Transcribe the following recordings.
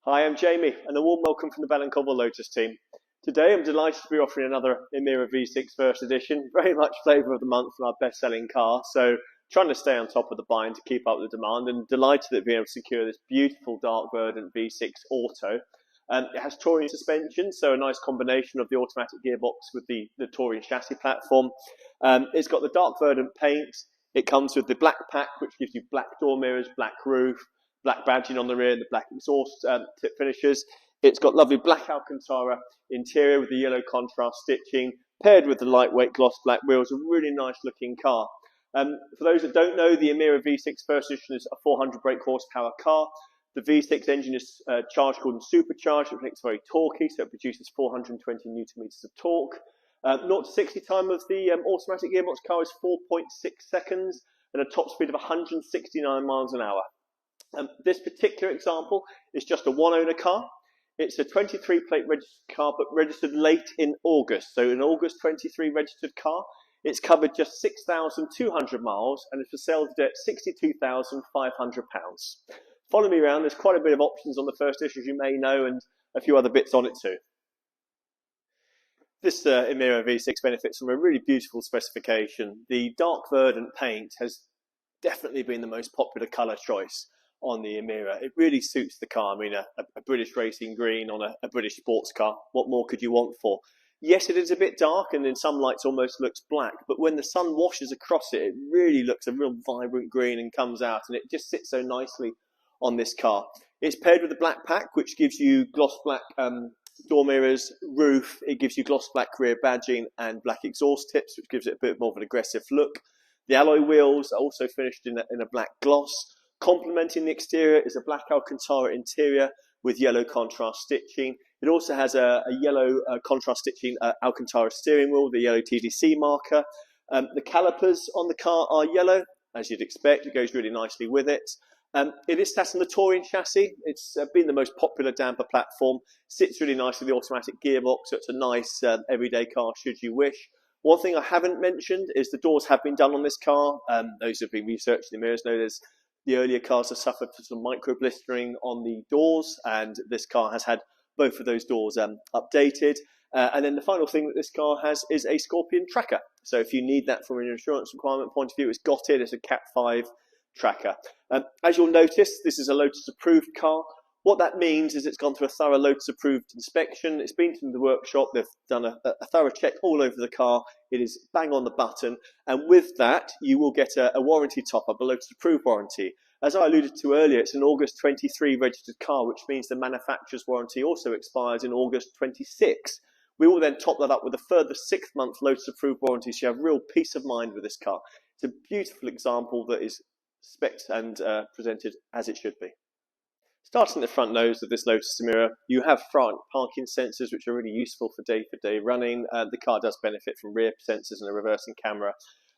Hi, I'm Jamie, and a warm welcome from the Bell & Cobble Lotus team. Today I'm delighted to be offering another Emira V6 First Edition, very much flavour of the month for our best-selling car, so trying to stay on top of the buying to keep up with the demand, and delighted at being able to secure this beautiful Dark Verdant V6 Auto. It has touring suspension, so a nice combination of the automatic gearbox with the touring chassis platform. It's got the Dark Verdant paint. It comes with the black pack, which gives you black door mirrors, black roof, black badging on the rear, and the black exhaust tip finishers. It's got lovely black Alcantara interior with the yellow contrast stitching, paired with the lightweight gloss black wheels. A really nice looking car. For those that don't know, the Emira V6 First Edition is a 400 brake horsepower car. The V6 engine is charged called supercharged, which makes it very torquey, so it produces 420 newton meters of torque. 0 to 60 time of the automatic gearbox car is 4.6 seconds and a top speed of 169 miles an hour. This particular example is just a one-owner car. It's a 23 plate registered car, but registered late in August. So an August 23 registered car. It's covered just 6,200 miles and is for sale today at £62,500. Follow me around. There's quite a bit of options on the first issue, as you may know, and a few other bits on it too. This Emira V6 benefits from a really beautiful specification. The Dark Verdant paint has definitely been the most popular colour choice on the Emira. It really suits the car. I mean, a British racing green on a British sports car. What more could you want for? Yes, it is a bit dark and in some lights almost looks black, but when the sun washes across it, it really looks a real vibrant green and comes out, and it just sits so nicely on this car. It's paired with the black pack, which gives you gloss black door mirrors, roof. It gives you gloss black rear badging and black exhaust tips, which gives it a bit more of an aggressive look. The alloy wheels are also finished in a black gloss. Complementing the exterior is a black Alcantara interior with yellow contrast stitching. It also has a yellow contrast stitching Alcantara steering wheel, the yellow TDC marker. The calipers on the car are yellow, as you'd expect. It goes really nicely with it. It is sat on the touring chassis. It's been the most popular damper platform. Sits really nicely with the automatic gearbox, so it's a nice everyday car should you wish. One thing I haven't mentioned is the doors have been done on this car. Those who have been researching the mirrors know the earlier cars have suffered some micro blistering on the doors, and this car has had both of those doors updated. And then the final thing that this car has is a Scorpion tracker. So if you need that from an insurance requirement point of view, it's got it. It's a Cat 5 tracker. As you'll notice, this is a Lotus approved car. What that means is it's gone through a thorough Lotus approved inspection. It's been to the workshop. They've done a thorough check all over the car. It is bang on the button. And with that, you will get a warranty top up, a Lotus approved warranty. As I alluded to earlier, it's an August 23 registered car, which means the manufacturer's warranty also expires in August 26. We will then top that up with a further 6-month Lotus approved warranty, so you have real peace of mind with this car. It's a beautiful example that is spec'd and presented as it should be. Starting at the front nose of this Lotus Emira, you have front parking sensors, which are really useful for day-to-day running. The car does benefit from rear sensors and a reversing camera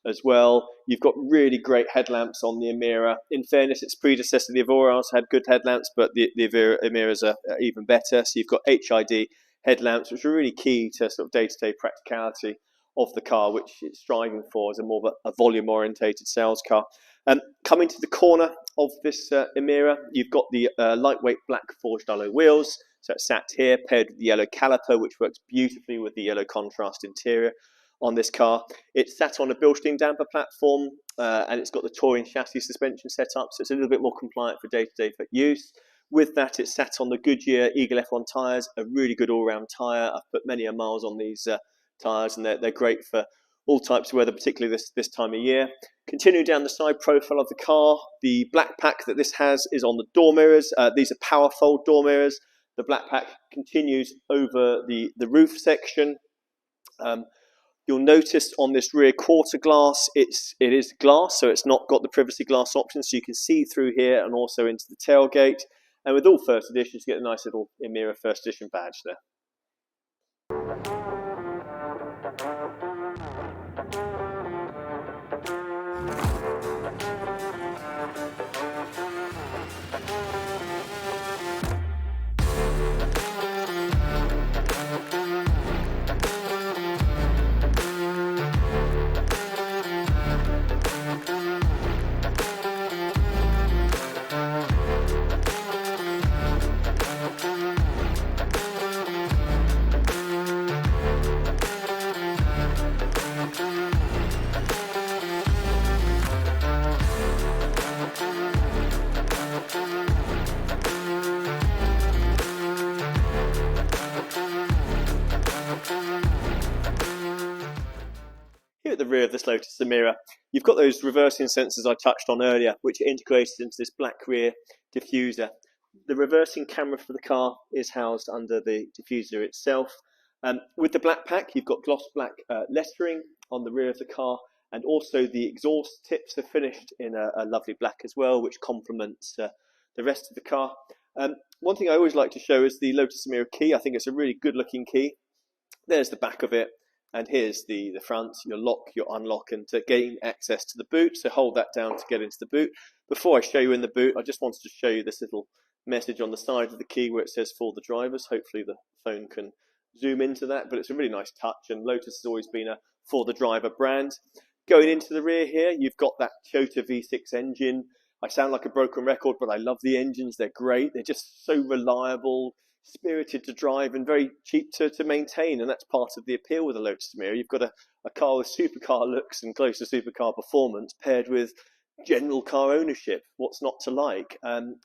as well. You've got really great headlamps on the Emira. In fairness, its predecessor, the Evoras, had good headlamps, but the Emiras are even better. So you've got HID headlamps, which are really key to sort of day-to-day practicality of the car, which it's striving for as a more of a volume-orientated sales car. Coming to the corner of this Emira, you've got the lightweight black forged alloy wheels. So it's sat here, paired with the yellow caliper, which works beautifully with the yellow contrast interior on this car. It's sat on a Bilstein damper platform, and it's got the touring chassis suspension set up, so it's a little bit more compliant for day-to-day use. With that, it's sat on the Goodyear Eagle F1 tyres, a really good all-round tyre. I've put many miles on these tyres, and they're great for all types of weather, particularly this time of year. Continuing down the side profile of the car, the black pack that this has is on the door mirrors. These are power fold door mirrors. The black pack continues over the roof section. You'll notice on this rear quarter glass, it is glass, so it's not got the privacy glass option, so you can see through here and also into the tailgate. And with all first editions, you get a nice little Emira First Edition badge there. rear of this Lotus Emira, you've got those reversing sensors I touched on earlier, which are integrated into this black rear diffuser. The reversing camera for the car is housed under the diffuser itself. With the black pack, you've got gloss black lettering on the rear of the car, and also the exhaust tips are finished in a lovely black as well, which complements the rest of the car. One thing I always like to show is the Lotus Emira key. I think it's a really good looking key. There's the back of it, and here's the front. Your lock, your unlock, and to gain access to the boot. So hold that down to get into the boot. Before I show you in the boot, I just wanted to show you this little message on the side of the key where it says for the drivers. Hopefully the phone can zoom into that, but it's a really nice touch, and Lotus has always been a for the driver brand. Going into the rear here, you've got that Toyota V6 engine. I sound like a broken record, but I love the engines. They're great. They're just so reliable, spirited to drive, and very cheap to maintain. And that's part of the appeal with the Lotus Emira. You've got a car with supercar looks and close to supercar performance paired with general car ownership. What's not to like?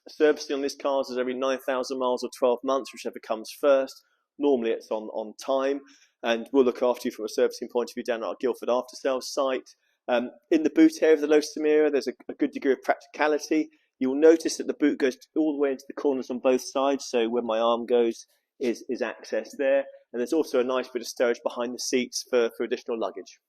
Servicing on this car is every 9,000 miles or 12 months, whichever comes first. Normally it's on time, and we'll look after you from a servicing point of view down at our Guildford after sales site. In the boot area of the Lotus Emira, there's a good degree of practicality. You'll notice that the boot goes all the way into the corners on both sides, so where my arm goes is access there. And there's also a nice bit of stowage behind the seats for additional luggage.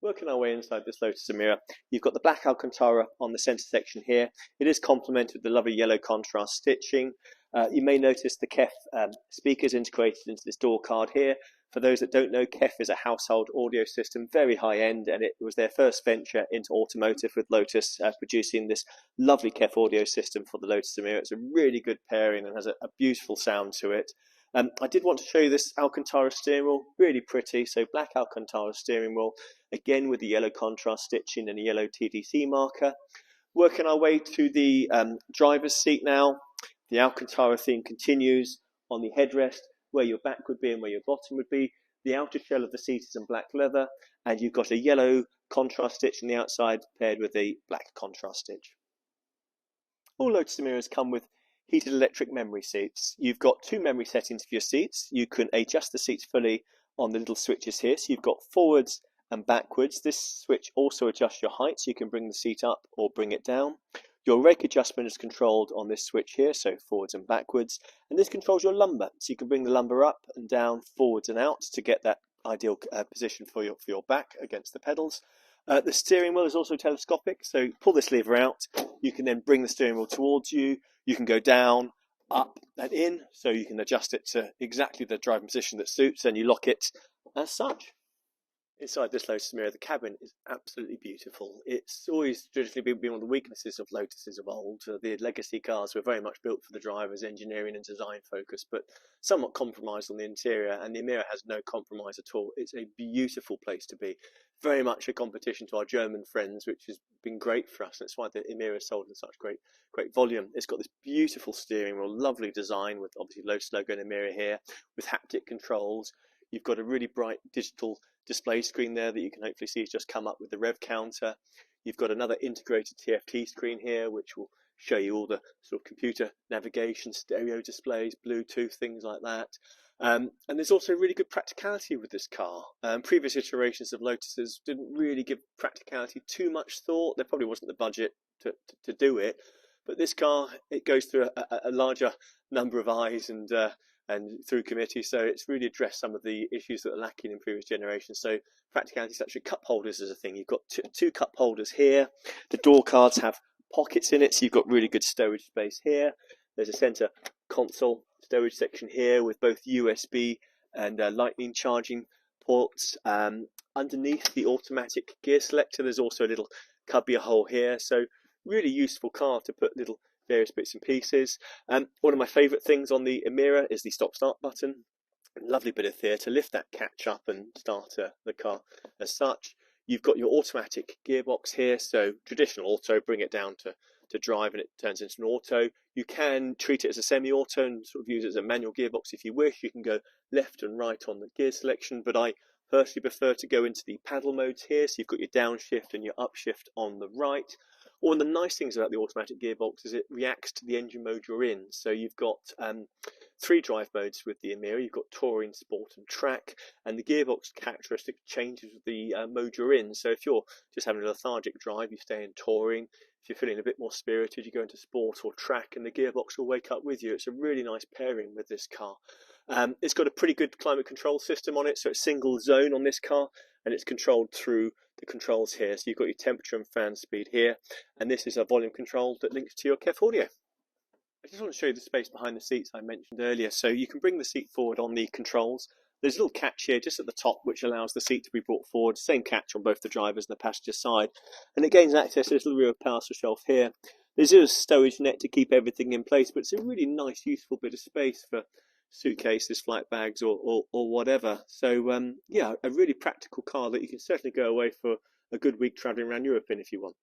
Working our way inside this Lotus Emira, you've got the black Alcantara on the centre section here. It is complemented with the lovely yellow contrast stitching. You may notice the KEF speakers integrated into this door card here. For those that don't know, KEF is a household audio system, very high end, and it was their first venture into automotive with Lotus, producing this lovely KEF audio system for the Lotus Emira. It's a really good pairing and has a beautiful sound to it. I did want to show you this Alcantara steering wheel, really pretty. So black Alcantara steering wheel, again with the yellow contrast stitching and a yellow TDC marker. Working our way to the driver's seat now. The Alcantara theme continues on the headrest, where your back would be and where your bottom would be. The outer shell of the seat is in black leather, and you've got a yellow contrast stitch on the outside paired with a black contrast stitch. All Lotus Emiras come with heated electric memory seats. You've got two memory settings for your seats. You can adjust the seats fully on the little switches here. So you've got forwards and backwards. This switch also adjusts your height, so you can bring the seat up or bring it down. Your rake adjustment is controlled on this switch here, so forwards and backwards. And this controls your lumbar, so you can bring the lumbar up and down, forwards and out to get that ideal position for your back against the pedals. The steering wheel is also telescopic, so pull this lever out. You can then bring the steering wheel towards you. You can go down, up and in, so you can adjust it to exactly the driving position that suits, and you lock it as such. Inside this Lotus Emira, the cabin is absolutely beautiful. It's always traditionally been one of the weaknesses of Lotuses of old. The legacy cars were very much built for the driver's engineering and design focus, but somewhat compromised on the interior, and the Emira has no compromise at all. It's a beautiful place to be. Very much a competition to our German friends, which has been great for us. That's why the Emira is sold in such great volume. It's got this beautiful steering wheel, lovely design with obviously Lotus logo and Emira here, with haptic controls. You've got a really bright digital display screen there that you can hopefully see has just come up with the rev counter. You've got another integrated TFT screen here, which will show you all the sort of computer navigation, stereo displays, Bluetooth, things like that. And there's also really good practicality with this car. Previous iterations of Lotuses didn't really give practicality too much thought. There probably wasn't the budget to do it. But this car, it goes through a larger number of eyes and through committee, so it's really addressed some of the issues that are lacking in previous generations. So practicality, such as cup holders is a thing. You've got two cup holders here. The door cards have pockets in it, so you've got really good stowage space here. There's a centre console storage section here with both USB and lightning charging ports. Underneath the automatic gear selector, there's also a little cubby hole here, so really useful car to put little various bits and pieces. One of my favourite things on the Emira is the stop-start button. Lovely bit of theatre, lift that catch up and start the car as such. You've got your automatic gearbox here, so traditional auto, bring it down to drive and it turns into an auto. You can treat it as a semi-auto and sort of use it as a manual gearbox if you wish. You can go left and right on the gear selection, but I personally prefer to go into the paddle modes here, so you've got your downshift and your upshift on the right. One of the nice things about the automatic gearbox is it reacts to the engine mode you're in. So you've got 3 drive modes with the Emira. You've got Touring, Sport and Track, and the gearbox characteristic changes with the mode you're in. So if you're just having a lethargic drive, you stay in Touring. If you're feeling a bit more spirited, you go into Sport or Track, and the gearbox will wake up with you. It's a really nice pairing with this car. It's got a pretty good climate control system on it, so it's single zone on this car, and it's controlled through the controls here. So you've got your temperature and fan speed here, and this is a volume control that links to your KEF audio. I just want to show you the space behind the seats I mentioned earlier. So you can bring the seat forward on the controls. There's a little catch here just at the top which allows the seat to be brought forward. Same catch on both the driver's and the passenger side. And it gains access to this little rear parcel shelf here. There's a stowage net to keep everything in place, but it's a really nice, useful bit of space for suitcases, flight bags or whatever. So yeah, a really practical car that you can certainly go away for a good week travelling around Europe in if you want.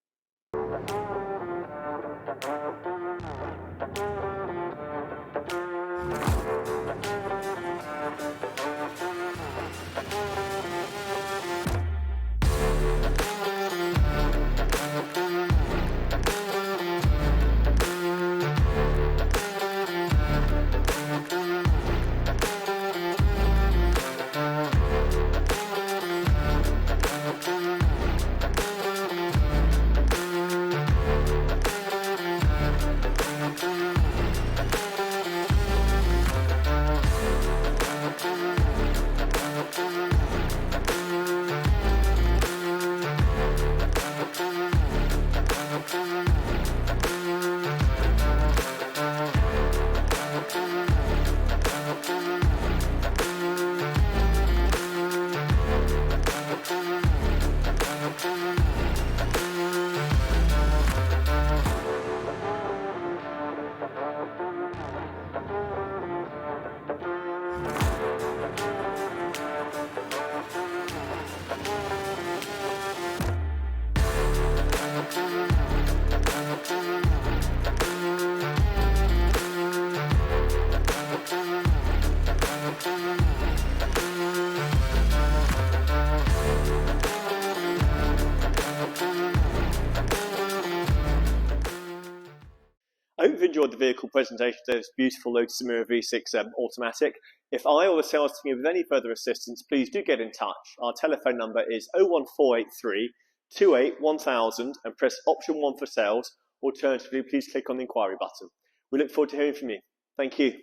I hope you've enjoyed the vehicle presentation of this beautiful Lotus Emira V6 automatic. If I or the sales team have any further assistance, please do get in touch. Our telephone number is 01483 28 1000 and press option 1 for sales. Alternatively, please click on the inquiry button. We look forward to hearing from you. Thank you.